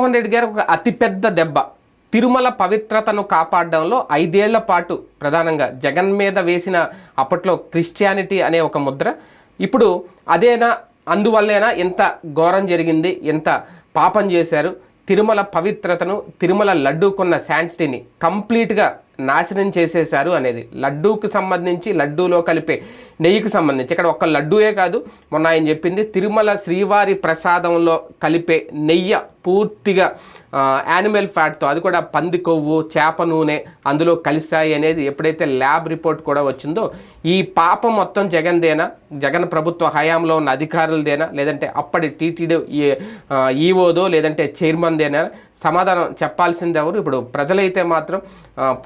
జగన్మోహన్ రెడ్డి గారు ఒక అతిపెద్ద దెబ్బ. తిరుమల పవిత్రతను కాపాడడంలో 5 ఏళ్ల పాటు ప్రధానంగా జగన్ మీద వేసిన అప్పట్లో క్రిస్టియానిటీ అనే ఒక ముద్ర, ఇప్పుడు అదేనా, అందువల్లేనా ఎంత ఘోరం జరిగింది, ఎంత పాపం చేశారు, తిరుమల పవిత్రతను, తిరుమల లడ్డూకున్న శాంటిటీని కంప్లీట్గా నాశనం చేసేశారు అనేది. లడ్డూకి సంబంధించి, లడ్డూలో కలిపే నెయ్యికి సంబంధించి, ఇక్కడ ఒక్క లడ్డూయే కాదు, మొన్న ఆయన చెప్పింది తిరుమల శ్రీవారి ప్రసాదంలో కలిపే నెయ్యి పూర్తిగా యానిమల్ ఫ్యాట్తో, అది కూడా పంది కొవ్వు, చేప నూనె అందులో కలిసాయి అనేది ఎప్పుడైతే ల్యాబ్ రిపోర్ట్ కూడా వచ్చిందో, ఈ పాపం మొత్తం జగన్దేనా, జగన్ ప్రభుత్వ హయాంలో ఉన్న అధికారులదేనా, లేదంటే అప్పటి టీటీడీ ఈఓదో లేదంటే చైర్మన్దేనా, సమాధానం చెప్పాల్సింది ఎవరు? ఇప్పుడు ప్రజలైతే మాత్రం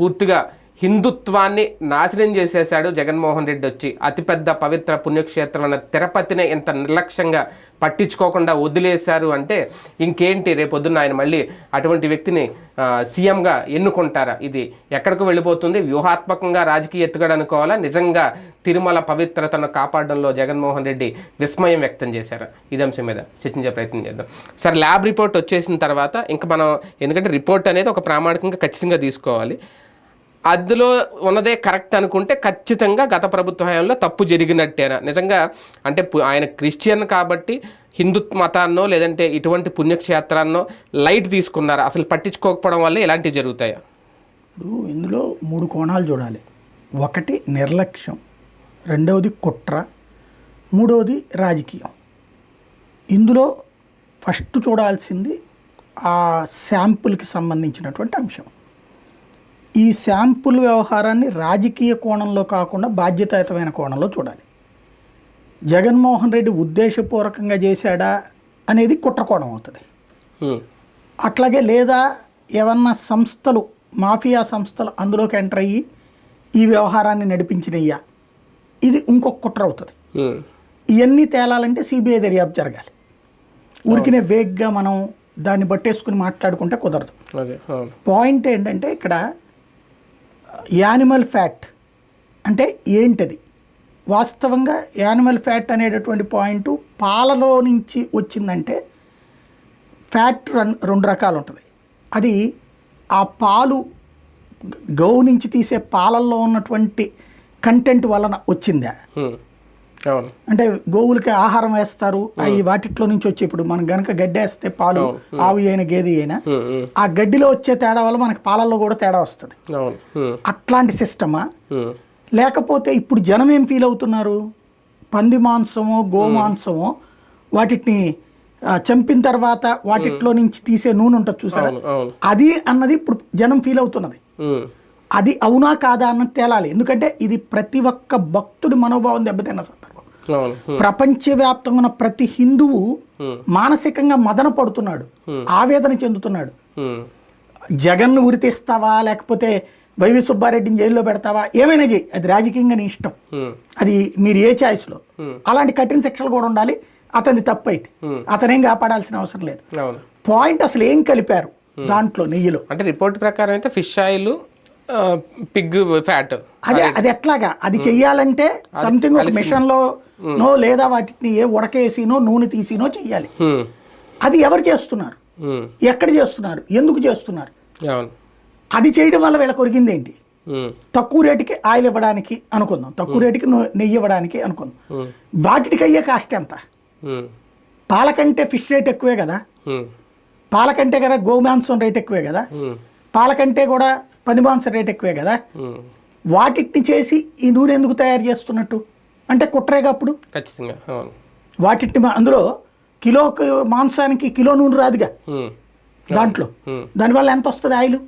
పూర్తిగా హిందుత్వాన్ని నాశనం చేసేశాడు జగన్మోహన్ రెడ్డి వచ్చి. అతిపెద్ద పవిత్ర పుణ్యక్షేత్రమైన తిరుపతిని ఎంత నిర్లక్ష్యంగా పట్టించుకోకుండా వదిలేశారు అంటే ఇంకేంటి, రేపొద్దున ఆయన మళ్ళీ అటువంటి వ్యక్తిని సీఎంగా ఎన్నుకుంటారా? ఇది ఎక్కడికి వెళ్ళిపోతుంది? వ్యూహాత్మకంగా రాజకీయ ఎత్తుగడ అనుకోవాలా? నిజంగా తిరుమల పవిత్రతను కాపాడడంలో జగన్మోహన్ రెడ్డి విస్మయం వ్యక్తం చేశారు. ఇది అంశం మీద చర్చించే ప్రయత్నం చేద్దాం. సార్, ల్యాబ్ రిపోర్ట్ వచ్చేసిన తర్వాత ఇంకా మనం, ఎందుకంటే రిపోర్ట్ అనేది ఒక ప్రామాణికంగా ఖచ్చితంగా తీసుకోవాలి, అందులో ఉన్నదే కరెక్ట్ అనుకుంటే ఖచ్చితంగా గత ప్రభుత్వ హయాంలో తప్పు జరిగినట్టేనా? నిజంగా అంటే ఆయన క్రిస్టియన్ కాబట్టి హిందుత్వ మతాన్నో లేదంటే ఇటువంటి పుణ్యక్షేత్రాన్నో లైట్ తీసుకున్నారా? అసలు పట్టించుకోకపోవడం వల్ల ఇలాంటివి జరుగుతాయా? ఇప్పుడు ఇందులో 3 కోణాలు చూడాలి. ఒకటి నిర్లక్ష్యం, రెండవది కుట్ర, మూడవది రాజకీయం. ఇందులో ఫస్ట్ చూడాల్సింది ఆ శాంపుల్కి సంబంధించినటువంటి అంశం. ఈ శాంపుల్ వ్యవహారాన్ని రాజకీయ కోణంలో కాకుండా బాధ్యతాయుతమైన కోణంలో చూడాలి. జగన్మోహన్ రెడ్డి ఉద్దేశపూర్వకంగా చేశాడా అనేది కుట్ర కోణం అవుతుంది. అట్లాగే లేదా ఏమన్నా సంస్థలు, మాఫియా సంస్థలు అందులోకి ఎంటర్ అయ్యి ఈ వ్యవహారాన్ని నడిపించినయ్యా, ఇది ఇంకొక కుట్ర అవుతుంది. ఇవన్నీ తేలాలంటే సిబిఐ దర్యాప్తు జరగాలి. ఊరికినే వేగ్గా మనం దాన్ని బట్టేసుకుని మాట్లాడుకుంటే కుదరదు. పాయింట్ ఏంటంటే ఇక్కడ యానిమల్ ఫ్యాట్ అంటే ఏంటది? వాస్తవంగా యానిమల్ ఫ్యాట్ అనేటటువంటి పాయింట్ పాలలో నుంచి వచ్చిందంటే ఫ్యాట్ 2 రకాలు ఉంటుంది. అది ఆ పాలు, గౌ నుంచి తీసే పాలల్లో ఉన్నటువంటి కంటెంట్ వలన వచ్చిందా? అంటే గోవులకి ఆహారం వేస్తారు, అవి వాటిట్లో నుంచి వచ్చి, ఇప్పుడు మనం గనక గడ్డి వేస్తే పాలు, ఆవు అయినా గేదె అయినా, ఆ గడ్డిలో వచ్చే తేడా వల్ల మనకి పాలల్లో కూడా తేడా వస్తుంది. అట్లాంటి సిస్టమా? లేకపోతే ఇప్పుడు జనం ఏం ఫీల్ అవుతున్నారు? పంది మాంసమో గోమాంసమో వాటిని చంపిన తర్వాత వాటిట్లో నుంచి తీసే నూనె ఉంటుంది చూసారా, అది అన్నది ఇప్పుడు జనం ఫీల్ అవుతున్నది. అది అవునా కాదా అన్నది తేలాలి. ఎందుకంటే ఇది ప్రతి ఒక్క భక్తుడి మనోభావం దెబ్బతిన్న సందర్భం. ప్రపంచవ్యాప్తంగా ఉన్న ప్రతి హిందువు మానసికంగా మదన పడుతున్నాడు, ఆవేదన చెందుతున్నాడు. జగన్ను ఉరితీస్తావా, లేకపోతే వైవి సుబ్బారెడ్డిని జైల్లో పెడతావా, ఏమైనా చేయి, అది రాజకీయంగా నీ ఇష్టం, అది మీరు ఏ ఛాయిస్లో. అలాంటి కఠిన శిక్షలు కూడా ఉండాలి. అతని తప్పు అయితే అతనేం కాపాడాల్సిన అవసరం లేదు. పాయింట్ అసలు ఏం కలిపారు దాంట్లో నెయ్యిలో? అంటే రిపోర్ట్ ప్రకారం అయితే ఫిష్ ఆయిల్, పిగ్ ఫ్యాట్, అది ఎట్లాగా అది చెయ్యాలంటే సంథింగ్ ఒక మిషన్లో నో లేదా వాటిని ఏ ఉడకేసినో నూనె తీసినో చెయ్యాలి. అది ఎవరు చేస్తున్నారు, ఎక్కడ చేస్తున్నారు, ఎందుకు చేస్తున్నారు? అది చేయడం వల్ల వీళ్ళకి ఒరిగింది ఏంటి? తక్కువ రేటుకి ఆయిల్ ఇవ్వడానికి అనుకుందాం, తక్కువ రేటుకి నెయ్యి ఇవ్వడానికి అనుకుందాం. వాటికి అయ్యే కాస్ట్ ఎంత? పాలకంటే ఫిష్ రేట్ ఎక్కువే కదా, పాలకంటే కదా గోమాంసం రేట్ ఎక్కువే కదా, పాలకంటే కూడా పందిమాంసం రేట్ ఎక్కువే కదా. వాటిని చేసి ఈ నూనె ఎందుకు తయారు చేస్తున్నట్టు అంటే కుట్రేగా. అప్పుడు ఖచ్చితంగా వాటిని అందులో కిలో మాంసానికి కిలో నూనె రాదుగా దాంట్లో. దానివల్ల ఎంత వస్తుంది ఆయిల్?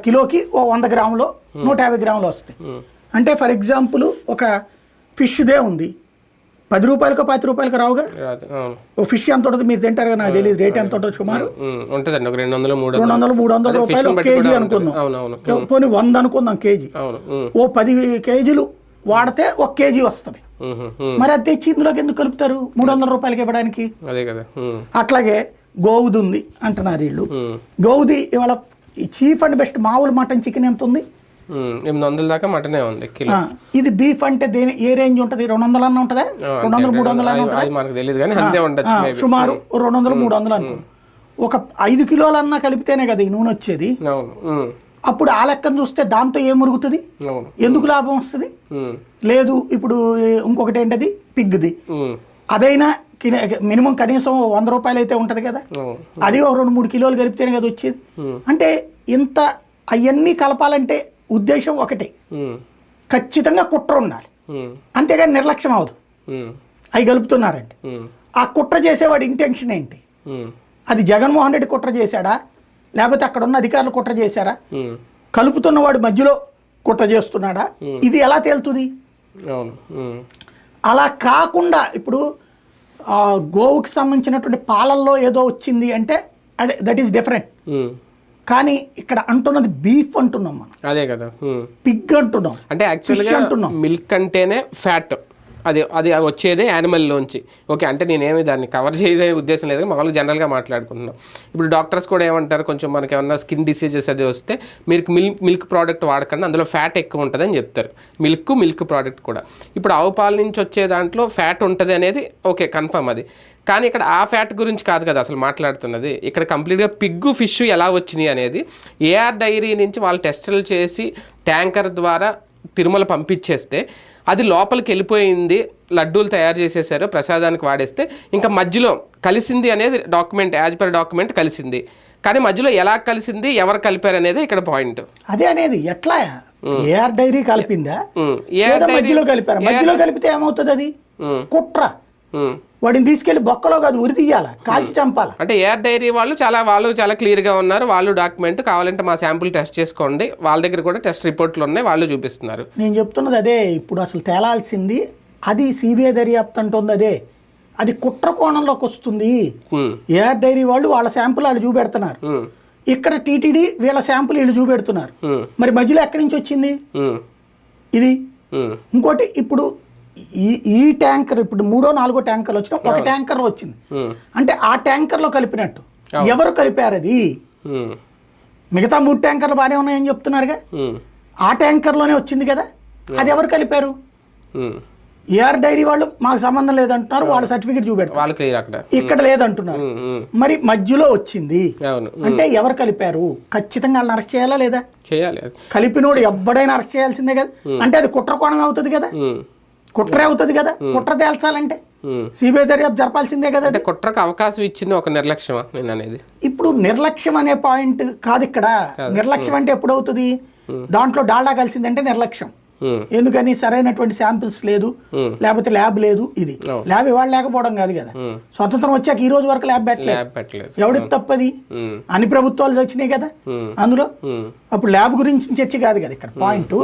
కిలోకి 100 గ్రాములు 150 గ్రాములు వస్తాయి. అంటే ఫర్ ఎగ్జాంపుల్ ఒక ఫిష్దే ఉంది, 10 రూపాయలకో 10 రూపాయలకో రావుగా. ఓ ఫిష్ ఎంత ఉంటుంది మీరు తింటారు కదా, నాకు తెలియదు రేట్ ఎంత ఉంటుంది సుమారు. 200-300 రూపాయలు కేజీ అనుకుందాం. పోనీ 100 అనుకుందాం కేజీ. ఓ 10 కేజీలు వాడితే 1 కేజీ వస్తుంది. మరి అది తెచ్చి ఇందులోకి ఎందుకు కలుపుతారు 300 రూపాయలకి ఇవ్వడానికి? అట్లాగే గోవుది ఉంది అంటున్నారు వీళ్ళు. గోవుది ఇవాళ చీఫ్ అండ్ బెస్ట్ మామూలు మటన్ చికెన్ ఎంత ఉంది? 800 దాకా మటనే ఉంది. ఇది బీఫ్ అంటే ఏ రేంజ్ ఉంటుంది? 200 అన్న ఉంటుందా, 200-300 అన్న ఉంటుంది సుమారు 200-300 అనుకో. ఒక 5 కిలోలన్నా కలిపితేనే కదా ఈ నూనె వచ్చేది. అవును. అప్పుడు ఆ లెక్కను చూస్తే దాంతో ఏం మురుగుతుంది, అవును. ఎందుకు లాభం వస్తుంది? లేదు. ఇప్పుడు ఇంకొకటి ఏంటది, పిగ్ది. అదైనా మినిమం కనీసం 100 రూపాయలు అయితే ఉంటుంది కదా, అది ఒక 2-3 కిలోలు కలిపితేనే కదా వచ్చేది. అంటే ఇంత అవన్నీ కలపాలంటే ఉద్దేశం ఒకటే, ఖచ్చితంగా కుట్ర ఉండాలి, అంతేగాని నిర్లక్ష్యం అవదు. అవి కలుపుతున్నారంటే ఆ కుట్ర చేసేవాడి ఇంటెన్షన్ ఏంటి? అది జగన్మోహన్ రెడ్డి కుట్ర చేశాడా, లేకపోతే అక్కడ ఉన్న అధికారులు కుట్ర చేశారా, కలుపుతున్నవాడు మధ్యలో కుట్ర చేస్తున్నాడా, ఇది ఎలా తేలుతుంది? అలా కాకుండా ఇప్పుడు గోవుకి సంబంధించినటువంటి పాలల్లో ఏదో వచ్చింది అంటే దట్ ఈస్ డిఫరెంట్. కానీ ఇక్కడ అంటున్నది బీఫ్ అంటున్నాం మనం, అదే కదా, పిగ్ అంటున్నాం. అంటే యాక్చువల్గా మిల్క్ అంటేనే ఫ్యాట్, అది వచ్చేదే యానిమల్లోంచి. ఓకే, అంటే నేనేమి దాన్ని కవర్ చేయలే ఉద్దేశం లేదు, మామూలుగా జనరల్గా మాట్లాడుకుంటున్నాం. ఇప్పుడు డాక్టర్స్ కూడా ఏమంటారు, కొంచెం మనకి ఏమన్నా స్కిన్ డిసీజెస్ అది వస్తే మీరు మిల్క్ ప్రోడక్ట్ వాడకండి, అందులో ఫ్యాట్ ఎక్కువ ఉంటుందని చెప్తారు. మిల్క్ ప్రోడక్ట్ కూడా. ఇప్పుడు ఆవు పాల నుంచి వచ్చే దాంట్లో ఫ్యాట్ ఉంటుంది అనేది ఓకే, కన్ఫర్మ్ అది. కానీ ఇక్కడ ఆ ఫ్యాట్ గురించి కాదు కదా అసలు మాట్లాడుతున్నది. ఇక్కడ కంప్లీట్గా పిగ్గు ఫిష్ ఎలా వచ్చినాయి అనేది ఏఆర్ డైరీ నుంచి వాళ్ళు టెస్టులు చేసి ట్యాంకర్ ద్వారా తిరుమల పంపించేస్తే అది లోపలికి వెళ్ళిపోయింది, లడ్డూలు తయారు చేసేసారు, ప్రసాదానికి వాడేస్తే ఇంకా మధ్యలో కలిసింది అనేది డాక్యుమెంట్, యాజ్ పర్ డాక్యుమెంట్ కలిసింది. కానీ మధ్యలో ఎలా కలిసింది, ఎవరు కలిపారు అనేది ఇక్కడ పాయింట్. అదే అనేది ఎట్లా ఏఆర్ డైరీ కలిపిందా, మధ్యలో కలిపారు? మధ్యలో కలిపితే ఏమవుతుంది? అది కుట్ర. వాడిని తీసుకెళ్లి బొక్కలో కాదు ఉరి తీయాలా, కాల్చి చంపాలా. అంటే ఏఆర్ డైరీ వాళ్ళు చాలా క్లియర్గా ఉన్నారు. వాళ్ళు డాక్యుమెంట్ కావాలంటే మా శాంపుల్ టెస్ట్ చేసుకోండి, వాళ్ళ దగ్గర కూడా టెస్ట్ రిపోర్ట్లు ఉన్నాయి, వాళ్ళు చూపిస్తున్నారు. నేను చెప్తున్నది అదే. ఇప్పుడు అసలు తేలాల్సింది అది సిబిఐ దర్యాప్తు అంటుంది, అదే అది కుట్ర కోణంలోకి వస్తుంది. ఏఆర్ డైరీ వాళ్ళు వాళ్ళ శాంపుల్ వాళ్ళు చూపెడుతున్నారు, ఇక్కడ టీటీడీ వీళ్ళ శాంపుల్ వీళ్ళు చూపెడుతున్నారు. మరి మధ్యలో ఎక్కడి నుంచి వచ్చింది ఇది? ఇంకోటి, ఇప్పుడు ఈ ట్యాంకర్ ఇప్పుడు 3వ 4వ ట్యాంకర్లు వచ్చినా ఒక ట్యాంకర్లో వచ్చింది అంటే ఆ ట్యాంకర్లో కలిపినట్టు ఎవరు కలిపారు? అది మిగతా 3 ట్యాంకర్లు బాగానే ఉన్నాయని చెప్తున్నారుగా, ఆ ట్యాంకర్లోనే వచ్చింది కదా, అది ఎవరు కలిపారు? ఏఆర్ డైరీ వాళ్ళు మాకు సంబంధం లేదంటున్నారు, వాళ్ళ సర్టిఫికేట్ చూపెడతారు, ఇక్కడ లేదంటున్నారు. మరి మధ్యలో వచ్చింది అంటే ఎవరు కలిపారు? ఖచ్చితంగా వాళ్ళని అరెస్ట్ చేయాలా లేదా? చేయాలి. కలిపినోడు ఎవడైనా అరెస్ట్ చేయాల్సిందే కదా. అంటే అది కుట్ర కోణం అవుతుంది కదా, కుట్రే అవుతుంది కదా. కుట్ర తేల్చాలంటే సిబిఐ దర్యాప్తు జరపాల్సిందే కదా. అంటే కుట్రకు అవకాశం ఇచ్చింది ఒక నిర్లక్ష్యం నేను అనేది. ఇప్పుడు నిర్లక్ష్యం అనే పాయింట్ కాదు ఇక్కడ. నిర్లక్ష్యం అంటే ఎప్పుడవుతుంది? దాంట్లో డాల్డా కలిసిందంటే నిర్లక్ష్యం. ఎందుకని? సరైనటువంటి శాంపిల్స్ లేదు, లేకపోతే ల్యాబ్ లేదు. ఇది ల్యాబ్ ఇవాళ లేకపోవడం కాదు కదా, స్వతంత్రం వచ్చాక ఈ రోజు వరకు ల్యాబ్ పెట్టలేదు. ఎవడికి తప్పది? అన్ని ప్రభుత్వాలు వచ్చినాయి కదా అందులో. అప్పుడు ల్యాబ్ గురించి చర్చ కాదు కదా ఇక్కడ పాయింట్.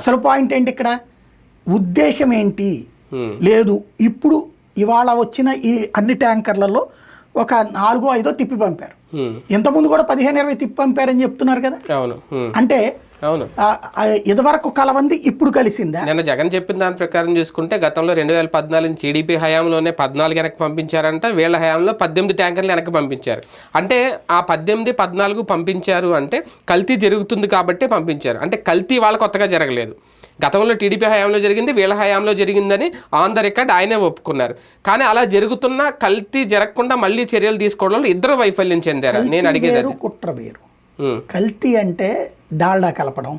అసలు పాయింట్ ఏంటి ఇక్కడ? ఉద్దేశం ఏంటి? లేదు. ఇప్పుడు ఇవాళ వచ్చిన ఈ అన్ని ట్యాంకర్లలో ఒక 4-5 తిప్పి పంపారు. ఇంతకుముందు కూడా 15-20 తిప్పి పంపారని చెప్తున్నారు కదా. అంటే ఇదివరకు కలవంది ఇప్పుడు కలిసిందా? నిన్న జగన్ చెప్పిన దాని ప్రకారం చూసుకుంటే గతంలో 2014 టీడీపీ హయాంలోనే 14 వెనక్కి పంపించారంట, వీళ్ళ హయాంలో 18 ట్యాంకర్లు వెనక్కి పంపించారు. అంటే ఆ 18, 14 పంపించారు అంటే కల్తీ జరుగుతుంది కాబట్టి పంపించారు. అంటే కల్తీ వాళ్ళ కొత్తగా జరగలేదు. గతంలో టీడీపీ హయాంలో జరిగింది, వీళ్ళ హయాంలో జరిగిందని ఆన్ ద రికార్డ్ ఆయనే ఒప్పుకున్నారు. కానీ అలా జరుగుతున్నా కల్తీ జరగకుండా మళ్ళీ చర్యలు తీసుకోవడంలో ఇద్దరు వైఫల్యం చెందారు. నేను అడిగేది కుట్ర వేరు. కల్తీ అంటే డాల్డా కలపడం,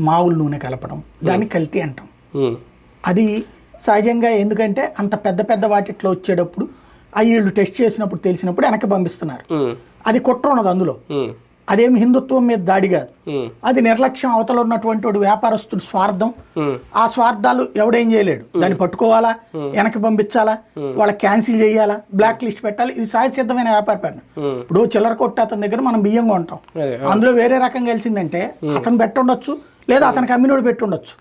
మావుల నూనె కలపడం, దాన్ని కల్తీ అంటాం. అది సహజంగా ఎందుకంటే అంత పెద్ద వాటిట్లో వచ్చేటప్పుడు వీళ్ళు టెస్ట్ చేసినప్పుడు తెలిసినప్పుడు వెనక్కి పంపిస్తున్నారు. అది కుట్ర ఉన్నది అందులో. అదేమి హిందుత్వం మీద దాడి కాదు, అది నిర్లక్ష్యం. అవతల ఉన్నటువంటి వాడు వ్యాపారస్తుడు స్వార్థం. ఆ స్వార్థాలు ఎవడేం చేయలేడు. దాన్ని పట్టుకోవాలా, వెనక్కి పంపించాలా, వాళ్ళకి క్యాన్సిల్ చేయాలా, బ్లాక్ లిస్ట్ పెట్టాలి. ఇది సహజసిద్ధమైన వ్యాపార పని. ఇప్పుడు చిల్లర కొట్టు అతని దగ్గర మనం బియ్యం కొంటాం, అందులో వేరే రకం కలిసిందంటే అతను పెట్టండొచ్చు, లేదా అతనికి అమ్మినోడు పెట్టి ఉండొచ్చు.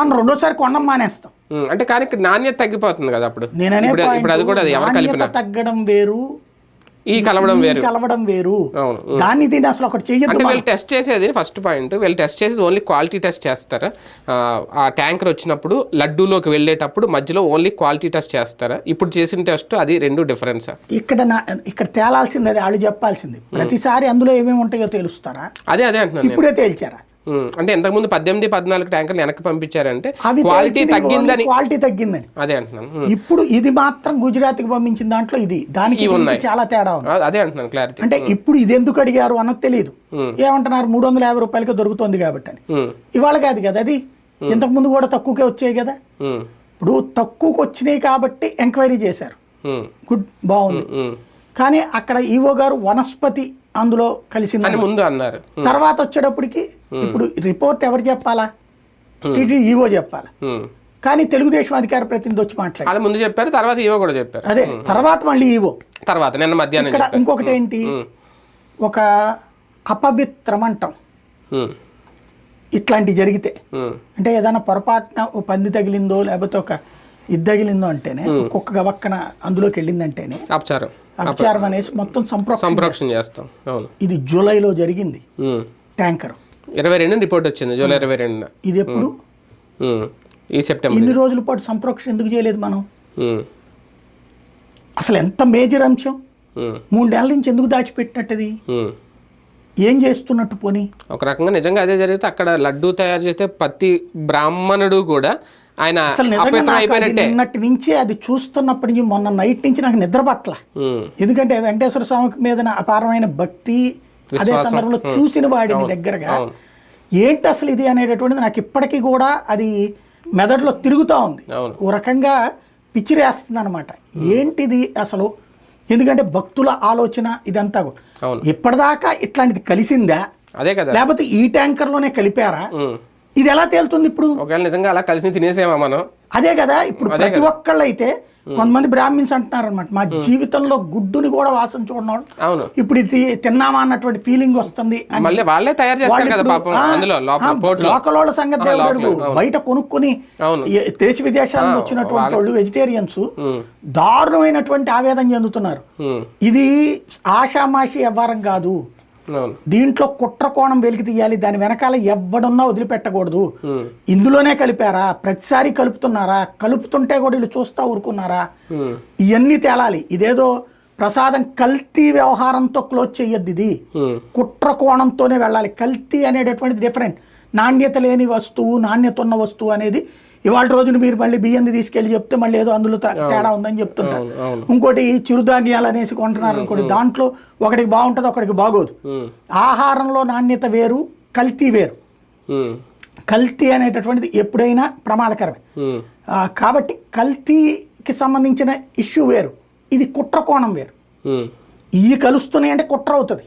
మనం రెండోసారి కొనడం మానేస్తాం. అంటే కానీ నాణ్యత తగ్గిపోతుంది కదా. అప్పుడు నేననే నాణ్యత తగ్గడం వేరు, ఈ కలవడం వేరు. దాన్ని దీన్ని అసలు ఒకటి చేయొద్దు. వీళ్ళు టెస్ట్ చేసేది ఫస్ట్ పాయింట్, వీళ్ళు టెస్ట్ చేసేది ఓన్లీ క్వాలిటీ టెస్ట్ చేస్తారా? ఆ ట్యాంకర్ వచ్చినప్పుడు లడ్డూలోకి వెళ్ళేటప్పుడు మధ్యలో ఓన్లీ క్వాలిటీ టెస్ట్ చేస్తారా? ఇప్పుడు చేసిన టెస్ట్ అది రెండు డిఫరెన్స్. ఇక్కడ తేలాల్సింది అది వాళ్ళు చెప్పాల్సింది. ప్రతిసారి అందులో ఏమేమి ఉంటాయో తెలుస్తారా? అదే అంటున్నాను. ఇప్పుడే తేల్చారా? అంటే ఇంతకుముందు 18-14 ట్యాంకర్లు వెనక్కి పంపించారంటే అవి క్వాలిటీ తగ్గిందని, క్వాలిటీ తగ్గిందని అదే అంటున్నాను. ఇప్పుడు ఇది మాత్రం గుజరాత్కి పంపించిన దాంట్లో ఇది దానికి దీనికి చాలా తేడా ఉంది. అదే అంటున్నాను క్లారిటీ. అంటే ఇప్పుడు ఇది ఎందుకు అడిగారు అన్నది తెలియదు. ఏమంటున్నారు 350 రూపాయలకి దొరుకుతుంది కాబట్టి అని. ఇవాళ కాదు కదా అది, ఇంతకు ముందు కూడా తక్కువకే వచ్చాయి కదా. ఇప్పుడు తక్కువకి వచ్చినాయి కాబట్టి ఎంక్వైరీ చేశారు, గుడ్, బాగుంది. కానీ అక్కడ ఈవో గారు వనస్పతి అందులో కలిసిందని ముందు అన్నారు. తర్వాత వచ్చేటప్పటికి ఇప్పుడు రిపోర్ట్ ఎవరు చెప్పాలా, ఈవో చెప్పాలా. కానీ తెలుగుదేశం అధికార ప్రతినిధి వచ్చి మాట్లాడారు, ముందు చెప్పారు, తర్వాత ఈవో కూడా చెప్పారు. అదే తర్వాత మళ్ళీ ఈవో తర్వాత నిన్న మధ్యాహ్నం. ఇక్కడ ఇంకొకటి ఏంటి, ఒక అపవిత్రం అంటాం ఇట్లాంటివి జరిగితే. అంటే ఏదైనా పొరపాటున ఓ పంది తగిలిందో లేకపోతే ఒక ఇది తగిలిందో అంటేనే, ఒక్కొక్క గవక్కన అందులోకి వెళ్ళిందంటేనే అపచారం అనేసి మొత్తం సంప్రోక్షణ చేస్తాం. ఇది జూలైలో జరిగింది. ట్యాంకర్ 22 రిపోర్ట్ వచ్చింది, జూలై 22. ఇది ఎప్పుడు ఈ సెప్టెంబర్. ఇన్ని రోజుల పాటు సంప్రోక్షణ ఎందుకు చేయలేదు మనం? అసలు ఎంత మేజర్ అంశం, 3 నెలల నుంచి ఎందుకు దాచిపెట్టినట్టుది, ఏం చేస్తున్నట్టు? పోనీ ఒక రకంగా నిజంగా అదే జరిగితే అక్కడ లడ్డూ తయారు చేస్తే ప్రతి బ్రాహ్మణుడు కూడా ఆయన నిన్నటి నుంచి అది చూస్తున్నప్పటి నుంచి మొన్న నైట్ నుంచి నాకు నిద్ర పట్ల. ఎందుకంటే వెంకటేశ్వర స్వామి మీద అపారమైన భక్తి, అదే సందర్భంలో చూసిన వాడిని దగ్గరగా ఏంటి అసలు ఇది అనేటటువంటిది నాకు ఇప్పటికీ కూడా అది మెదడులో తిరుగుతూ ఉంది. ఓ రకంగా పిచ్చిరేస్తుంది అనమాట, ఏంటిది అసలు. ఎందుకంటే భక్తుల ఆలోచన ఇదంతా ఇప్పటిదాకా ఇట్లాంటిది కలిసిందా, అదే కదా, లేకపోతే ఈ ట్యాంకర్లోనే కలిపారా, ఇది ఎలా తేలుతుంది ఇప్పుడు? ఒకవేళ నిజంగా అలా కలిసి తినేసేమా మనం? అదే కదా, ఇప్పుడు ప్రతి ఒక్కళ్ళు అయితే కొంతమంది బ్రాహ్మిన్స్ అంటున్నారు అనమాట, మా జీవితంలో గుడ్డుని కూడా వాసన చూడడం, ఇప్పుడు ఇది తిన్నామా అన్నటువంటి ఫీలింగ్ వస్తుంది. వాళ్ళే తయారు చేస్తారు కదా పాపం, లోకల్ వాళ్ళ సంగతి దేవుడు, బయట కొనుక్కొని దేశ విదేశాల నుంచి వచ్చినటువంటి వాళ్ళు వెజిటేరియన్స్ దారుణమైనటువంటి ఆవేదన చెందుతున్నారు. ఇది ఆషామాషి వ్యవహారం కాదు, దీంట్లో కుట్ర కోణం వెలికి తీయాలి, దాని వెనకాల ఎవడున్నా వదిలిపెట్టకూడదు. ఇందులోనే కలిపారా, ప్రతిసారి కలుపుతున్నారా, కలుపుతుంటే కూడా వీళ్ళు చూస్తా ఊరుకున్నారా, ఇవన్నీ తేలాలి. ఇదేదో ప్రసాదం కల్తీ వ్యవహారంతో క్లోజ్ చెయ్యొద్దు, ఇది కుట్ర కోణంతోనే వెళ్ళాలి. కల్తీ అనేటటువంటిది డిఫరెంట్, నాణ్యత లేని వస్తువు నాణ్యత ఉన్న వస్తువు అనేది. ఇవాళ రోజున మీరు మళ్ళీ బియ్యంది తీసుకెళ్ళి చెప్తే మళ్ళీ ఏదో అందులో తేడా ఉందని చెప్తుంటారు. ఇంకోటి చిరుధాన్యాలు అనేసి కొంటున్నారు అనుకోండి, దాంట్లో ఒకటికి బాగుంటుంది ఒకటికి బాగోదు. ఆహారంలో నాణ్యత వేరు, కల్తీ వేరు. కల్తీ అనేటటువంటిది ఎప్పుడైనా ప్రమాదకరమే. కాబట్టి కల్తీకి సంబంధించిన ఇష్యూ వేరు, ఇది కుట్ర కోణం వేరు. ఇవి కలుస్తున్నాయి అంటే కుట్ర అవుతుంది,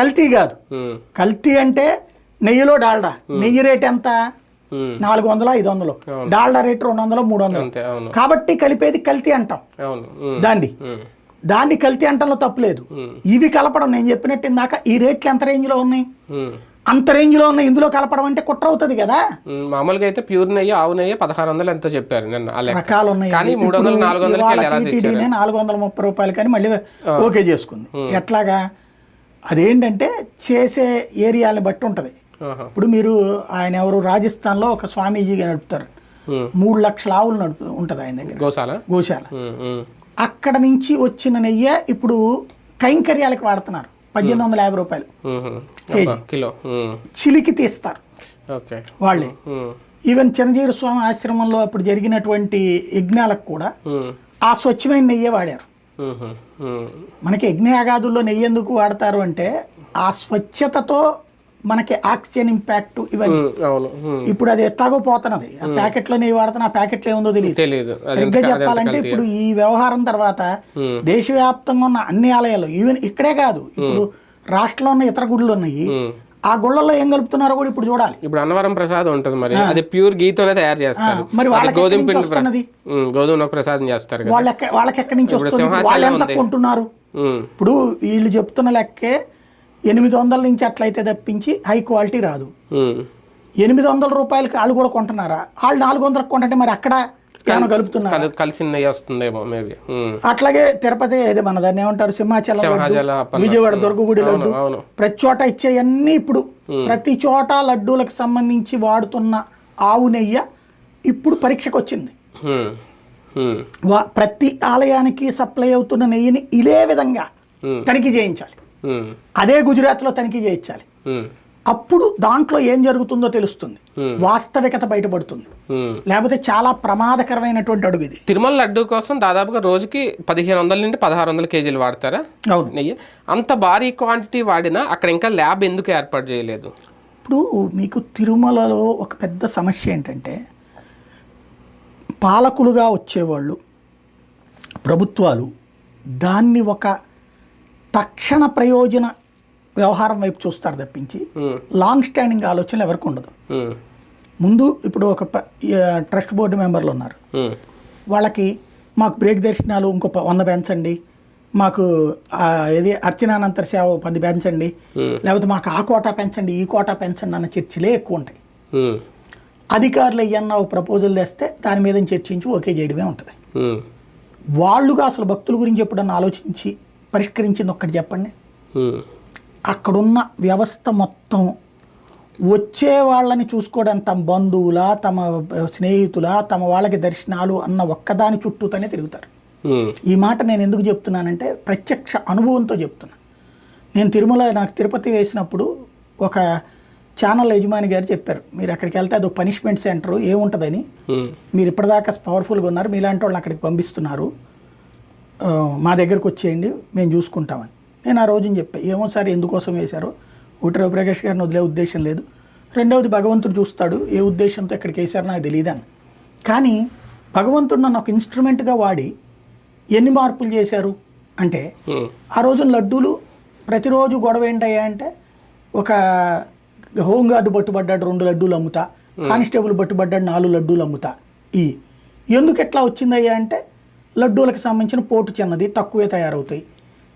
కల్తీ కాదు. కల్తీ అంటే నెయ్యిలో డాల్డా, నెయ్యి రేట్ ఎంత, 400-500, డాల్డా రేట్ 200-300. కాబట్టి కలిపేది కల్తీ అంటాం. దాన్ని కల్తీ అంటంలో తప్పులేదు. ఇవి కలపడం నేను చెప్పినట్టు ఇందాక ఈ రేట్లు ఎంత రేంజ్ లో ఉన్నాయి, అంత రేంజ్ లో ఉన్నాయి, ఇందులో కలపడం అంటే కుట్ర అవుతుంది కదా. మామూలుగా అయితే ప్యూర్ నెయ్యి, ఆవు నెయ్యి 1600 ఎంతో చెప్పారు, రకాలు ఉన్నాయి. 430 రూపాయలు కానీ మళ్ళీ ఓకే చేసుకుంది. ఎట్లాగా అదేంటంటే చేసే ఏరియాని బట్టి ఉంటది. ఇప్పుడు మీరు ఆయన ఎవరు రాజస్థాన్లో ఒక స్వామీజీగా నడుపుతారు, 3 లక్షల ఆవులు ఉంటుంది ఆయన దగ్గర, గోశాల. అక్కడ నుంచి వచ్చిన నెయ్యి ఇప్పుడు కైంకర్యాలకు వాడుతున్నారు, 1850 రూపాయలు కేజీ, చిలికి తీస్తారు వాళ్ళే. ఈవెన్ చిరంజీవి స్వామి ఆశ్రమంలో అప్పుడు జరిగినటువంటి యజ్ఞాలకు కూడా ఆ స్వచ్ఛమైన నెయ్యే వాడారు. మనకి యజ్ఞయాగాదుల్లో నెయ్యి ఎందుకు వాడతారు అంటే ఆ స్వచ్ఛతతో మనకి ఆక్సిజన్ ఇంపాక్ట్ ఇవన్నీ. ఇప్పుడు అది ఎట్లాగో పోతున్నది, ఆ ప్యాకెట్లో నెయ్యి వాడుతున్నా, ఆ ప్యాకెట్లో ఏముందో తెలియదు. సరిగ్గా చెప్పాలంటే ఇప్పుడు ఈ వ్యవహారం తర్వాత దేశవ్యాప్తంగా ఉన్న అన్ని ఆలయాలు, ఈవెన్ ఇక్కడే కాదు, ఇప్పుడు రాష్ట్రంలో ఉన్న ఇతర గుళ్ళు ఉన్నాయి, ఆ గుళ్ళల్లో ఏం కలుపుతున్నారో కూడా ఇప్పుడు చూడాలి. ఇప్పుడు అన్నవరం ప్రసాదం ఉంటుంది, మరి అది ప్యూర్ గీతోనే తయారు చేస్తారు. మరి గోధుమ పిండి గోధుమ ప్రసాదం చేస్తారు, వాళ్ళకి ఎక్కడి నుంచి వస్తుంది, వాళ్ళు ఎంత కొంటున్నారు? ఇప్పుడు వీళ్ళు చెప్తున్న లెక్కే 800 నుంచి అట్లయితే తప్పించి హై క్వాలిటీ రాదు. 800 రూపాయలకి వాళ్ళు కూడా కొంటున్నారా? వాళ్ళు 400 కొంటే మరి అక్కడ ఏమైనా కలుపుతున్నారు, కలిసి వస్తుందేమో మేబీ. అట్లాగే తిరుపతి ఏది మన దాన్ని ఏమంటారు, సింహాచలం, విజయవాడ దుర్గగుడి లడ్డు, ప్రతి చోట ఇచ్చేయన్నీ ఇప్పుడు ప్రతి చోట లడ్డూలకు సంబంధించి వాడుతున్న ఆవు నెయ్యి ఇప్పుడు పరీక్షకు వచ్చింది. ప్రతి ఆలయానికి సప్లై అవుతున్న నెయ్యిని ఇదే విధంగా తనిఖీ చేయించాలి. అదే గుజరాత్లో తనిఖీ చేయించాలి. అప్పుడు దాంట్లో ఏం జరుగుతుందో తెలుస్తుంది, వాస్తవికత బయటపడుతుంది. లేకపోతే చాలా ప్రమాదకరమైనటువంటి అడుగు ఇది. తిరుమల లడ్డు కోసం దాదాపుగా రోజుకి 1500 నుండి 1600 కేజీలు వాడతారా? అవును. నెయ్యి అంత భారీ క్వాంటిటీ వాడినా అక్కడ ఇంకా ల్యాబ్ ఎందుకు ఏర్పాటు చేయలేదు? ఇప్పుడు మీకు తిరుమలలో ఒక పెద్ద సమస్య ఏంటంటే, పాలకులుగా వచ్చేవాళ్ళు, ప్రభుత్వాలు దాన్ని ఒక తక్షణ ప్రయోజన వ్యవహారం వైపు చూస్తారు తప్పించి లాంగ్ స్టాండింగ్ ఆలోచనలు ఎవరికి ఉండదు. ముందు ఇప్పుడు ఒక ట్రస్ట్ బోర్డు మెంబర్లు ఉన్నారు, వాళ్ళకి మాకు బ్రేక్ దర్శనాలు ఇంకో 100 పెంచండి, మాకు ఏది అర్చనానంతర సేవ 10 పెంచండి, లేకపోతే మాకు ఆ కోటా పెంచండి ఈ కోటా పెంచండి అన్న చర్చలే ఎక్కువ ఉంటాయి. అధికారులు అయ్యన్న ఒక ప్రపోజల్ తెస్తే దాని మీద చర్చించి ఓకే చేయడమే ఉంటుంది. వాళ్ళుగా అసలు భక్తుల గురించి ఎప్పుడన్నా ఆలోచించి పరిష్కరించింది ఒక్కటి చెప్పండి. అక్కడున్న వ్యవస్థ మొత్తం వచ్చే వాళ్ళని చూసుకోవడం తమ బంధువుల, తమ స్నేహితుల, తమ వాళ్ళకి దర్శనాలు అన్న ఒక్కదాని చుట్టూతోనే తిరుగుతారు. ఈ మాట నేను ఎందుకు చెప్తున్నానంటే ప్రత్యక్ష అనుభవంతో చెప్తున్నా. నేను తిరుమల నాకు తిరుపతి వేసినప్పుడు ఒక ఛానల్ యజమాని గారు చెప్పారు, మీరు అక్కడికి వెళ్తే అదో పనిష్మెంట్ సెంటర్ ఏముంటుందని, మీరు ఇప్పటిదాకా పవర్ఫుల్గా ఉన్నారు, మీలాంటి వాళ్ళని అక్కడికి పంపిస్తున్నారు, మా దగ్గరకు వచ్చేయండి మేము చూసుకుంటామని. నేను ఆ రోజుని చెప్పాను, ఏమో సార్ ఎందుకోసం వేశారో, ఒకటి రవిప్రకాష్ గారిని వదిలే ఉద్దేశం లేదు, రెండవది భగవంతుడు చూస్తాడు ఏ ఉద్దేశంతో ఎక్కడికి వేశారో నాకు తెలియదని. కానీ భగవంతుడు నన్ను ఒక ఇన్స్ట్రుమెంట్గా వాడి ఎన్ని మార్పులు చేశారు అంటే, ఆ రోజున లడ్డూలు ప్రతిరోజు గొడవ ఏంటయ్యా అంటే, ఒక హోంగార్డు పట్టుబడ్డాడు 2 లడ్డూలు అమ్ముతా, కానిస్టేబుల్ పట్టుబడ్డాడు 4 లడ్డూలు అమ్ముతా. ఎందుకు ఎట్లా వచ్చిందయ్యా అంటే, లడ్డూలకు సంబంధించిన పోటు చిన్నది, తక్కువే తయారవుతాయి,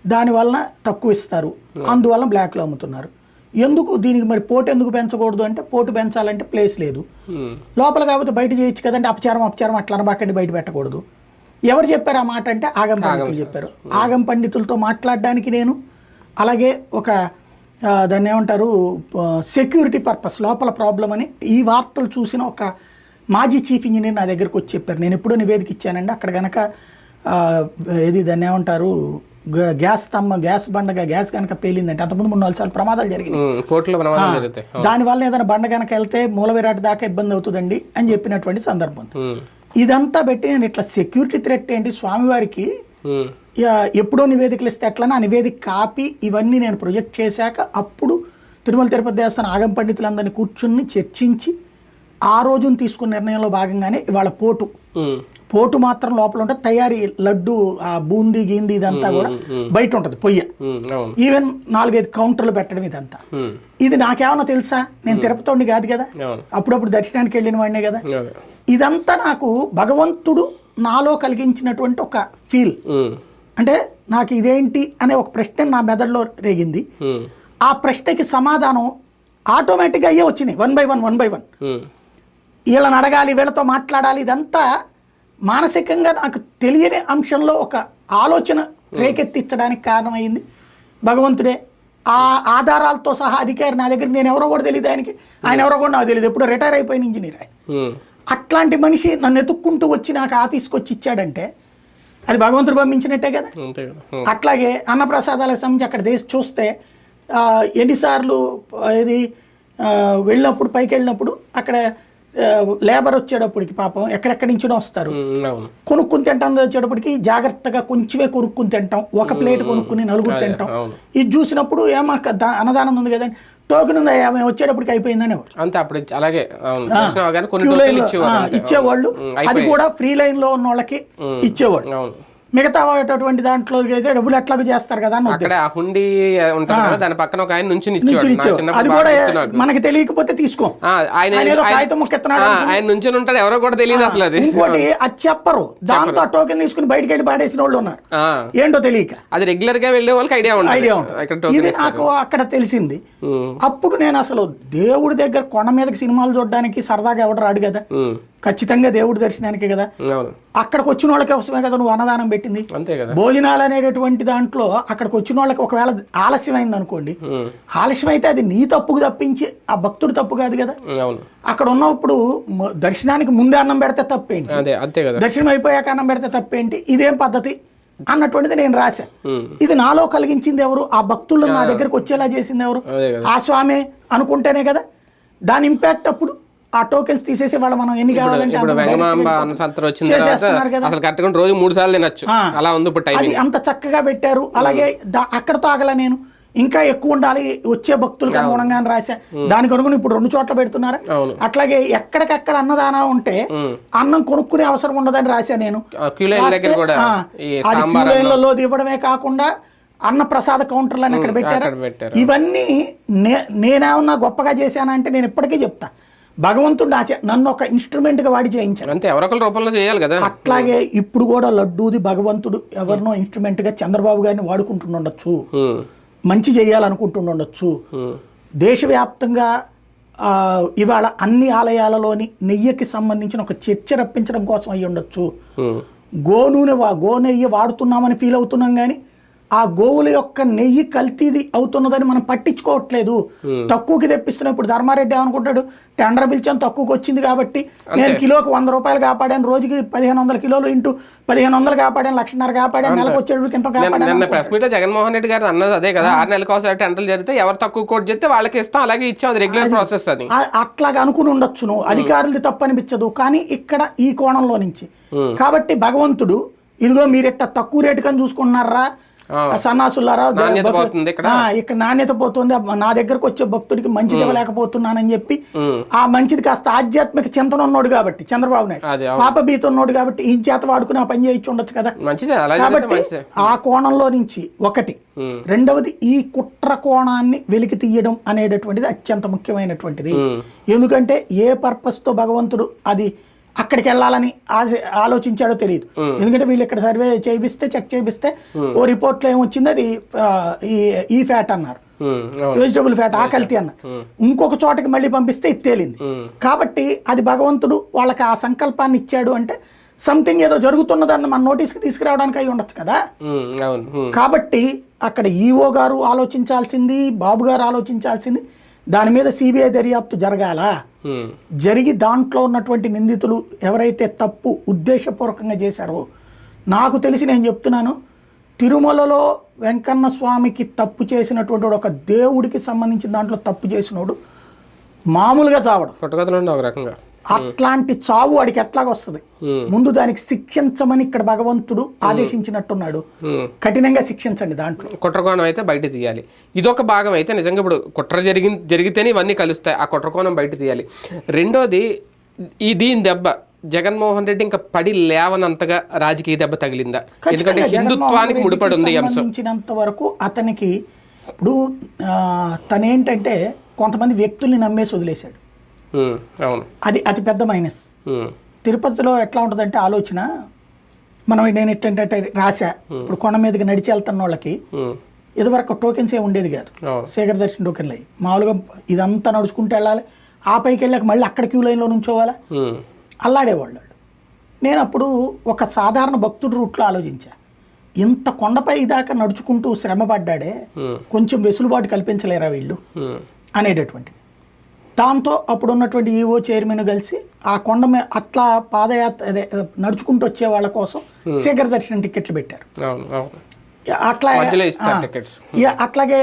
దానివల్ల తక్కువ ఇస్తారు, అందువల్ల బ్లాక్లో అమ్ముతున్నారు. ఎందుకు దీనికి మరి పోటు ఎందుకు పెంచకూడదు అంటే, పోటు పెంచాలంటే ప్లేస్ లేదు, లోపల కాకపోతే బయట చేయొచ్చు కదంటే, అపచారం అట్లా అనబాకండి, బయట పెట్టకూడదు. ఎవరు చెప్పారు ఆ మాట అంటే ఆగం పండితులు చెప్పారు. ఆగం పండితులతో మాట్లాడడానికి నేను, అలాగే ఒక దాన్ని ఏమంటారు సెక్యూరిటీ పర్పస్ లోపల ప్రాబ్లం అని ఈ వార్తలు చూసిన ఒక మాజీ చీఫ్ ఇంజనీర్ నా దగ్గరకు వచ్చి చెప్పారు. నేను ఎప్పుడో నివేదిక ఇచ్చానండి, అక్కడ కనుక ఏది దాన్ని ఏమంటారు గ్యాస్ బండగా గ్యాస్ కనుక పేలిందంటే, అంతకుముందు 3-4 సార్లు ప్రమాదాలు జరిగినాయి, దానివల్ల ఏదైనా బండ కనుక వెళ్తే మూల విరాట్ దాకా ఇబ్బంది అవుతుందండి అని చెప్పినటువంటి సందర్భం. ఇదంతా పెట్టి నేను ఇట్లా సెక్యూరిటీ థ్రెట్ ఏంటి స్వామివారికి ఎప్పుడో నివేదికలు ఇస్తే ఎట్లా ఆ నివేదిక కాపీ ఇవన్నీ నేను ప్రొజెక్ట్ చేశాక అప్పుడు తిరుమల తిరుపతి దేవస్థానం ఆగం పండితులందరినీ కూర్చుని చర్చించి ఆ రోజున తీసుకున్న నిర్ణయంలో భాగంగానే ఇవాళ పోటు మాత్రం లోపల ఉంటుంది, తయారీ లడ్డు ఆ బూందీ గీందీ ఇదంతా కూడా బయట ఉంటుంది పొయ్య, ఈవెన్ 4-5 కౌంటర్లు పెట్టడం ఇదంతా. ఇది నాకేమన్నా తెలుసా, నేను తిరుపతి కాదు కదా, అప్పుడప్పుడు దర్శనానికి వెళ్ళిన వాడినే కదా. ఇదంతా నాకు భగవంతుడు నాలో కలిగించినటువంటి ఒక ఫీల్. అంటే నాకు ఇదేంటి అనే ఒక ప్రశ్న నా మెదడులో రేగింది. ఆ ప్రశ్నకి సమాధానం ఆటోమేటిక్గా అయ్యే వచ్చినాయి, 1 by 1. వీళ్ళని అడగాలి, వీళ్ళతో మాట్లాడాలి, ఇదంతా మానసికంగా నాకు తెలియని అంశంలో ఒక ఆలోచన రేకెత్తించడానికి కారణమైంది భగవంతుడే. ఆ ఆధారాలతో సహా అధికారి నా దగ్గర, నేను ఎవరో కూడా తెలియదు ఆయనకి, ఆయన ఎవరో కూడా నాకు తెలియదు, ఎప్పుడో రిటైర్ అయిపోయిన ఇంజనీర్ ఆయన. అట్లాంటి మనిషి నన్ను ఎత్తుక్కుంటూ వచ్చి నాకు ఆఫీస్కి వచ్చి ఇచ్చాడంటే అది భగవంతుడు పంపించినట్టే కదా. అట్లాగే అన్నప్రసాదాలకు సంబంధించి అక్కడ చూస్తే ఎన్నిసార్లు ఇది వెళ్ళినప్పుడు పైకి వెళ్ళినప్పుడు అక్కడ లేబర్ వచ్చేటప్పటికి పాపం ఎక్కడెక్కడి నుంచినో వస్తారు, కొనుక్కుని తింటాం, వచ్చేటప్పటికి జాగ్రత్తగా కొంచెమే కొనుక్కుని తింటాం, ఒక ప్లేట్ కొనుక్కుని 4 తింటాం. ఇది చూసినప్పుడు ఏమాక అన్నదానం ఉంది కదండి, టోకెన్ ఉంది మేము వచ్చేటప్పటికి అయిపోయిందని ఇచ్చేవాళ్ళు. అది కూడా ఫ్రీ లైన్ లో ఉన్న వాళ్ళకి ఇచ్చేవాళ్ళు. మిగతా దాంట్లో డబ్బులు ఎట్లాగో చేస్తారు కదా అని అది కూడా మనకి తెలియకపోతే తీసుకో, ఎవరో కూడా తెలియదు అసలు. అది ఇంకోటి అది చెప్పరు, దాంతో ఆ టోకెన్ తీసుకుని బయటకు వెళ్ళి పాడేసిన వాళ్ళు ఉన్నారు, ఏంటో తెలియక. అది రెగ్యులర్ గా వెళ్ళే వాళ్ళకి ఐడియా ఉంటుంది. ఇది నాకు అక్కడ తెలిసింది. అప్పుడు నేను అసలు దేవుడి దగ్గర కొండ మీదకి సినిమాలు చూడడానికి సరదాగా ఎవడు రాడు కదా, ఖచ్చితంగా దేవుడి దర్శనానికి కదా, అక్కడికి వచ్చిన వాళ్ళకి అవసరమే కదా నువ్వు అన్నదానం పెట్టింది. భోజనాలు అనేటటువంటి దాంట్లో అక్కడికి వచ్చిన వాళ్ళకి ఒకవేళ ఆలస్యమైంది అనుకోండి, ఆలస్యం అయితే అది నీ తప్పుకు తప్పించి ఆ భక్తుడు తప్పు కాదు కదా. అక్కడ ఉన్నప్పుడు దర్శనానికి ముందే అన్నం పెడితే తప్పేంటి, దర్శనం అయిపోయాక అన్నం పెడితే తప్పేంటి, ఇదేం పద్ధతి అన్నటువంటిది నేను రాశా. ఇది నాలో కలిగించింది ఎవరు? ఆ భక్తులను నా దగ్గరకు వచ్చేలా చేసింది ఎవరు? ఆ స్వామి అనుకుంటేనే కదా దాని ఇంపాక్ట్. అప్పుడు ఆ టోకెన్స్ తీసేసి వాళ్ళు మనం ఎన్ని కావాలంటే చేసేస్తున్నారు కదా. రోజు 3 సార్లు తినొచ్చు అలా ఉంది ఇప్పుడు. అది అంత చక్కగా పెట్టారు. అలాగే అక్కడతో ఆగల నేను ఇంకా ఎక్కువ ఉండాలి వచ్చే భక్తులకు అనుగుణంగా రాశా. దానికి అనుగుణం ఇప్పుడు 2 చోట్ల పెడుతున్నారా. అట్లాగే ఎక్కడికక్కడ అన్నదానం ఉంటే అన్నం కొనుక్కునే అవసరం ఉండదని రాశా నేను. అది క్యూ లైన్లలో ఇవ్వడమే కాకుండా అన్న ప్రసాద కౌంటర్లను అక్కడ పెట్టారు. ఇవన్నీ నేనేమన్నా గొప్పగా చేశానంటే నేను ఇప్పటికీ చెప్తా, భగవంతుడు నన్ను ఒక ఇన్స్ట్రుమెంట్ గా వాడి చేయించాను. అంటే ఎవరొకరి రూపంలో చేయాలి కదా. అట్లాగే ఇప్పుడు కూడా లడ్డూది భగవంతుడు ఎవరినో ఇన్స్ట్రుమెంట్ గా చంద్రబాబు గారిని వాడుకుంటుండొచ్చు, మంచి చేయాలనుకుంటుండొచ్చు. దేశవ్యాప్తంగా ఇవాళ అన్ని ఆలయాలలోని నెయ్యికి సంబంధించిన ఒక చర్చ రప్పించడం కోసం అయ్యి ఉండొచ్చు. గో నెయ్యి వాడుతున్నామని ఫీల్ అవుతున్నాం కానీ ఆ గోవుల యొక్క నెయ్యి కల్తీది అవుతున్నదని మనం పట్టించుకోవట్లేదు. తక్కువకి తెప్పిస్తున్నాం. ఇప్పుడు ధర్మారెడ్డి ఏమనుకుంటాడు, టెండర్ పిలిచాను తక్కువకి వచ్చింది కాబట్టి నేను కిలోకి 100 రూపాయలు కాపాడాను, రోజుకి 1500 కిలోలు ఇంటూ 1500 కాపాడాను, 1,50,000 కాపాడాను, నెలకు వచ్చేటికి ఇంత కాపాడాను. ప్రెస్ మీట్ జగన్మోహన్ రెడ్డి గారు అన్నది అదే కదా, 6 నెలలకు ఒకసారి టెండర్లు జరిగితే ఎవరు తక్కువ కోట్ చేస్తే వాళ్ళకి ఇస్తాం, అలాగే ఇచ్చాం, అది రెగ్యులర్ ప్రాసెస్. అది అట్లాగా అనుకుని ఉండొచ్చు, నువ్వు అధికారులది తప్పు అనిపించదు. కానీ ఇక్కడ ఈ కోణంలో నుంచి కాబట్టి భగవంతుడు ఇదిగో మీరెట్ట తక్కువ రేటు కని చూసుకుంటున్నారా సన్నాసులారా, ఇక్కడ నాణ్యత పోతుంది, నా దగ్గరకు వచ్చే భక్తుడికి మంచిది ఇవ్వలేకపోతున్నానని చెప్పి ఆ మంచిది కాస్త ఆధ్యాత్మిక చింతన ఉన్నాడు కాబట్టి చంద్రబాబు నాయుడు పాపభీత ఉన్నాడు కాబట్టి ఈ చేత వాడుకుని ఆ పని చేయించి ఉండొచ్చు కదా. కాబట్టి ఆ కోణంలో నుంచి ఒకటి. రెండవది ఈ కుట్ర కోణాన్ని వెలికి తీయడం అనేటటువంటిది అత్యంత ముఖ్యమైనటువంటిది. ఎందుకంటే ఏ పర్పస్ తో భగవంతుడు అది అక్కడికి వెళ్ళాలని ఆలోచించాడో తెలియదు. ఎందుకంటే వీళ్ళు ఇక్కడ సర్వే చేయిస్తే చెక్ చేయిస్తే ఓ రిపోర్ట్లో ఏమొచ్చింది, అది ఈ ఫ్యాట్ అన్నారు, వెజిటబుల్ ఫ్యాట్, ఆ కల్తీ అన్నారు. ఇంకొక చోటకి మళ్ళీ పంపిస్తే ఇది తేలింది. కాబట్టి అది భగవంతుడు వాళ్ళకి ఆ సంకల్పాన్ని ఇచ్చాడు అంటే సంథింగ్ ఏదో జరుగుతున్నదాన్ని మన నోటీస్కి తీసుకురావడానికి అయి ఉండొచ్చు కదా. కాబట్టి అక్కడ ఈఓ గారు ఆలోచించాల్సింది, బాబు గారు ఆలోచించాల్సింది, దాని మీద సిబిఐ దర్యాప్తు జరగాల. జరిగి దాంట్లో ఉన్నటువంటి నిందితులు ఎవరైతే తప్పు ఉద్దేశపూర్వకంగా చేశారో, నాకు తెలిసి నేను చెప్తున్నాను, తిరుమలలో వెంకన్న స్వామికి తప్పు చేసినటువంటి ఒక దేవుడికి సంబంధించిన దాంట్లో తప్పు చేసినోడు మామూలుగా చావడం, ఒక రకంగా అట్లాంటి చావు వాడికి ఎట్లాగొస్తుంది. ముందు దానికి శిక్షించమని ఇక్కడ భగవంతుడు ఆదేశించినట్టున్నాడు, కఠినంగా శిక్షించండి. దాంట్లో కుట్రకోణం అయితే బయట తీయాలి. ఇదొక భాగం అయితే నిజంగా ఇప్పుడు కుట్ర జరిగితేనే ఇవన్నీ కలుస్తాయి, ఆ కుట్రకోణం బయట తీయాలి. రెండోది దీని దెబ్బ జగన్మోహన్ రెడ్డి ఇంకా పడి లేవనంతగా రాజకీయ దెబ్బ తగిలిందా? ఎందుకంటే హిందుత్వానికి ముడిపడి ఉంది ఈ అంశం. సంబంధించినంత వరకు అతనికి ఇప్పుడు తనేంటంటే కొంతమంది వ్యక్తుల్ని నమ్మేసి వదిలేశాడు. అది అతి పెద్ద మైనస్. తిరుపతిలో ఎట్లా ఉంటుందంటే ఆలోచన, నేను ఎట్లంటే రాశా, ఇప్పుడు కొండ మీదకి నడిచి వెళ్తున్న వాళ్ళకి ఇదివరకు టోకెన్స్ ఏమి ఉండేది కాదు, శేఖర్ దర్శన్ టోకెన్లు అయ్యి మామూలుగా ఇదంతా నడుచుకుంటూ వెళ్ళాలి, ఆ పైకి వెళ్ళాక మళ్ళీ అక్కడ క్యూ లైన్లో నుంచోవాలా, అల్లాడేవాళ్ళు. నేను అప్పుడు ఒక సాధారణ భక్తుడి రూట్లో ఆలోచించా, ఇంత కొండపై దాకా నడుచుకుంటూ శ్రమ పడ్డాడే, కొంచెం వెసులుబాటు కల్పించలేరా వీళ్ళు అనేటటువంటిది. దాంతో అప్పుడు ఉన్నటువంటి ఈఓ చైర్మన్ కలిసి ఆ కొండ మీద అట్లా పాదయాత్ర అదే నడుచుకుంటూ వచ్చే వాళ్ళ కోసం శేఖర్ దర్శనం టికెట్లు పెట్టారు. అట్లాగే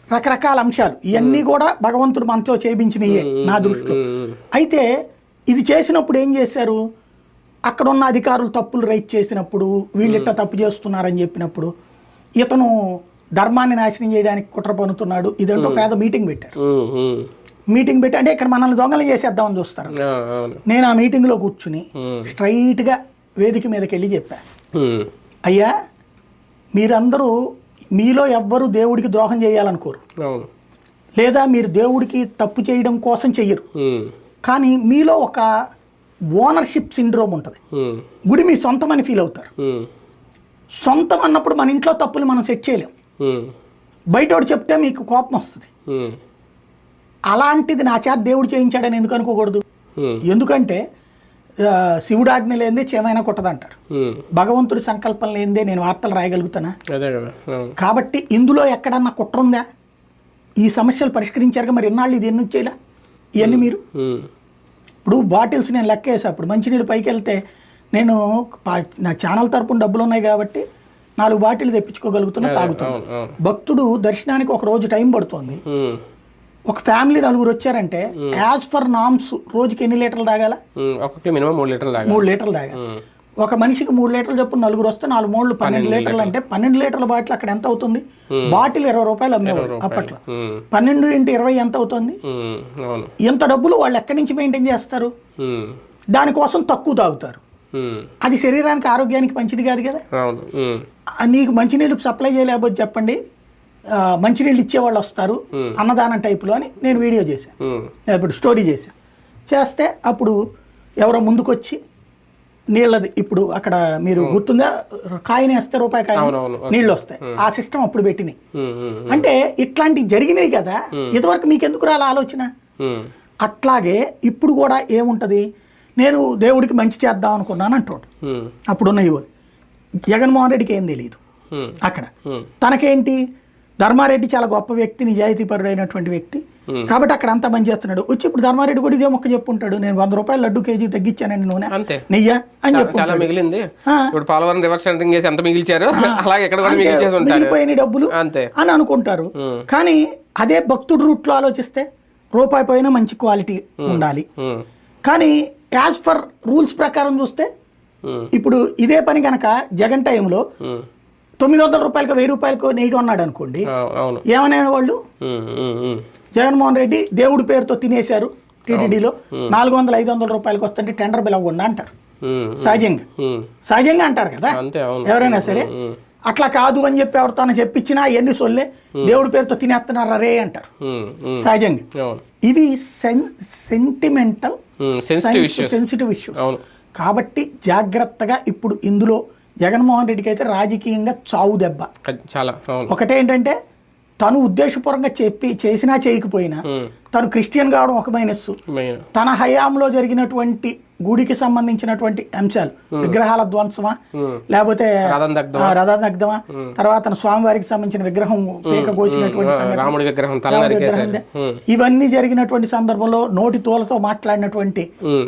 రకరకాల అంశాలు ఇవన్నీ కూడా భగవంతుడు మనతో చేయించినయే నా దృష్టిలో. అయితే ఇది చేసినప్పుడు ఏం చేశారు, అక్కడ ఉన్న అధికారులు తప్పులు రైట్ చేసినప్పుడు, వీళ్ళిట్లా తప్పు చేస్తున్నారని చెప్పినప్పుడు ఇతను ధర్మాన్ని నాశనం చేయడానికి కుట్ర పన్నుతున్నాడు, ఇదంటూ పేద మీటింగ్ పెట్టారు. మీటింగ్ పెట్టి అంటే ఇక్కడ మనల్ని దొంగలు చేసేద్దామని చూస్తారు. నేను ఆ మీటింగ్లో కూర్చుని స్ట్రైట్గా వేదిక మీదకి వెళ్ళి చెప్పా, అయ్యా మీరందరూ మీలో ఎవ్వరు దేవుడికి ద్రోహం చేయాలనుకోరు, లేదా మీరు దేవుడికి తప్పు చేయడం కోసం చెయ్యరు, కానీ మీలో ఒక ఓనర్షిప్ సిండ్రోమ్ ఉంటుంది. గుడి మీ సొంతం అని ఫీల్ అవుతారు. సొంతం అన్నప్పుడు మన ఇంట్లో తప్పులు మనం సెట్ చేయలేం, బయటోడు చెప్తే మీకు కోపం వస్తుంది. అలాంటిది నా చేత దేవుడు చేయించాడని ఎందుకు అనుకోకూడదు? ఎందుకంటే శివుడు ఆజ్ఞ లేనిదే చేమైనా కొట్టదంటారు, భగవంతుడి సంకల్పం లేనిదే నేను వార్తలు రాయగలుగుతానా? కాబట్టి ఇందులో ఎక్కడన్నా కుట్ర ఉందా? ఈ సమస్యలు పరిష్కరించారుగా, మరి ఎన్నాళ్ళు ఇది ఎన్ని చేయలే ఇవన్నీ మీరు? ఇప్పుడు బాటిల్స్ నేను లెక్క వేసా, అప్పుడు మంచినీళ్ళు పైకి వెళ్తే నేను నా ఛానల్ తరపున డబ్బులు ఉన్నాయి కాబట్టి 4 బాటిల్ తెప్పించుకోగలుగుతున్నా, తాగుతున్నా. భక్తుడు దర్శనానికి ఒక రోజు టైం పడుతుంది. ఒక ఫ్యామిలీ 4 వచ్చారంటే యాజ్ ఫర్ నామ్స్ రోజుకి ఎన్ని లీటర్లు తాగాల? మినిమం 3 లీటర్లు తాగాలి. 3 లీటర్లు తాగాలి. ఒక మనిషికి 3 లీటర్లు చొప్పున 4 వస్తే 4 మూడు 12 లీటర్లు అంటే 12 లీటర్ల బాటిల్ అక్కడ ఎంత అవుతుంది? బాటిల్ 20 రూపాయలు అమ్మేవారు అప్పట్లో. 12 × 20 ఎంత అవుతుంది? ఎంత డబ్బులు వాళ్ళు ఎక్కడి నుంచి మెయింటైన్ చేస్తారు? దానికోసం తక్కువ తాగుతారు. అది శరీరానికి ఆరోగ్యానికి మంచిది కాదు కదా. నీకు మంచినీళ్ళు సప్లై చేయలేకపోతే చెప్పండి, మంచినీళ్ళు ఇచ్చేవాళ్ళు వస్తారు అన్నదానం టైపులో అని నేను వీడియో చేశాను, ఇప్పుడు స్టోరీ చేస్తే అప్పుడు ఎవరో ముందుకొచ్చి నీళ్ళది, ఇప్పుడు అక్కడ మీరు గుర్తుందా, కాయని వేస్తే రూపాయి కాయ నీళ్ళు వస్తాయి, ఆ సిస్టమ్ అప్పుడు పెట్టినాయి. అంటే ఇట్లాంటివి జరిగినాయి కదా. ఇదివరకు మీకు ఎందుకు రాల ఆలోచన? అట్లాగే ఇప్పుడు కూడా ఏముంటది, నేను దేవుడికి మంచి చేద్దాం అనుకున్నాను అంటాడు అప్పుడున్న యువలు. జగన్మోహన్ రెడ్డికి ఏం తెలియదు అక్కడ. తనకేంటి, ధర్మారెడ్డి చాలా గొప్ప వ్యక్తి, నిజాయితీపరుడైనటువంటి వ్యక్తి కాబట్టి అక్కడ అంతా మంచి చేస్తున్నాడు. వచ్చి ఇప్పుడు ధర్మారెడ్డి కూడా ఇదే మొక్క చెప్పుంటాడు, నేను 100 రూపాయలు లడ్డు కేజీ తగ్గించానండి నూనె నెయ్యి అని చెప్పి మిగిలింది. మిగిలిపోయిన డబ్బులు అని అనుకుంటారు. కానీ అదే భక్తుడు రూట్లో ఆలోచిస్తే రూపాయి పోయినా మంచి క్వాలిటీ ఉండాలి. కానీ యాజ్ ఫర్ రూల్స్ ప్రకారం చూస్తే ఇప్పుడు ఇదే పని కనుక జగన్ టైంలో 900 రూపాయలకు 1000 రూపాయలకు నెయ్యి కొన్నాడు అనుకోండి, ఏమనే వాళ్ళు, జగన్మోహన్ రెడ్డి దేవుడి పేరుతో తినేశారు టీటీడీలో, 400-500 రూపాయలకు వస్తుంటే టెండర్ పిలవకుండా అంటారు. సహజంగా అంటారు కదా ఎవరైనా సరే. అట్లా కాదు అని చెప్పి ఎవరితో చెప్పించినా ఎన్ని సొల్లే, దేవుడి పేరుతో తినేస్తున్నారు రే అంటారు సహజంగా. ఇవి సెంటిమెంటల్ సెన్సిటివ్ ఇష్యూస్ కాబట్టి జాగ్రత్తగా. ఇప్పుడు ఇందులో జగన్మోహన్ రెడ్డికి అయితే రాజకీయంగా చావు దెబ్బ. ఒకటేంటంటే తను ఉద్దేశపూర్వకంగా చేసినా చేయకపోయినా, తను క్రిస్టియన్ కావడం ఒక మైనస్, తన హయాంలో జరిగినటువంటి గుడికి సంబంధించినటువంటి అంశాలు, విగ్రహాల ధ్వంసమా లేకపోతే రథదగ్ధమా, తర్వాత తన స్వామివారికి సంబంధించిన విగ్రహం పీక కోసినటువంటి ఇవన్నీ జరిగినటువంటి సందర్భంలో నోటి తోలతో మాట్లాడినటువంటి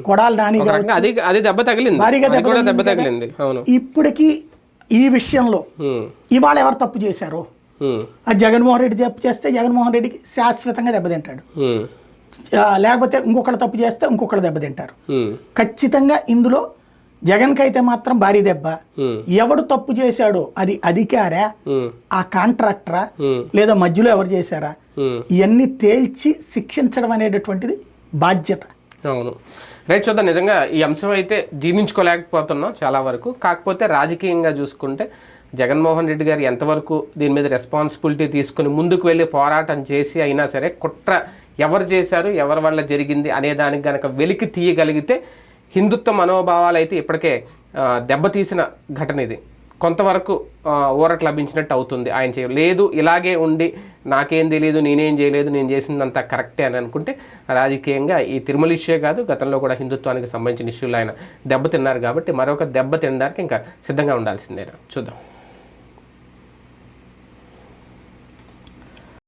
కొడాలి నాని భారీగా దెబ్బ తగిలింది. ఇప్పటికీ ఈ విషయంలో ఇవాళ ఎవరు తప్పు చేశారో అది జగన్మోహన్ రెడ్డి తప్పు చేస్తే జగన్మోహన్ రెడ్డికి శాశ్వతంగా దెబ్బతింటాడు, లేకపోతే ఇంకొకళ్ళు తప్పు చేస్తే ఇంకొకళ్ళు దెబ్బతింటారు ఖచ్చితంగా. ఇందులో జగన్కి అయితే మాత్రం భారీ దెబ్బ. ఎవడు తప్పు చేశాడో అది అధికారా, ఆ కాంట్రాక్టరా, లేదా మధ్యలో ఎవరు చేశారా, ఇవన్నీ తేల్చి శిక్షించడం అనేటటువంటిది బాధ్యత. అవును, రైట్. చూద్దాం. నిజంగా ఈ అంశం అయితే జీర్ణించుకోలేకపోతున్నాం చాలా వరకు. కాకపోతే రాజకీయంగా చూసుకుంటే జగన్మోహన్ రెడ్డి గారు ఎంతవరకు దీని మీద రెస్పాన్సిబిలిటీ తీసుకుని ముందుకు వెళ్ళి పోరాటం చేసి అయినా సరే కుట్ర ఎవరు చేశారు, ఎవరి వల్ల జరిగింది అనే దానికి కనుక వెలికి తీయగలిగితే హిందుత్వ మనోభావాలు అయితే ఇప్పటికే దెబ్బతీసిన ఘటన ఇది. కొంతవరకు ఊరట లభించినట్టు అవుతుంది. ఆయన లేదు ఇలాగే ఉండి నాకేం తెలియదు, నేనేం చేయలేదు, నేను చేసిందంతా కరెక్టే అని అనుకుంటే రాజకీయంగా ఈ తిరుమల ఇష్యూ కాదు, గతంలో కూడా హిందుత్వానికి సంబంధించిన ఇష్యూలు ఆయన దెబ్బతిన్నారు కాబట్టి మరొక దెబ్బ తినడానికి ఇంకా సిద్ధంగా ఉండాల్సిందేనా చూద్దాం.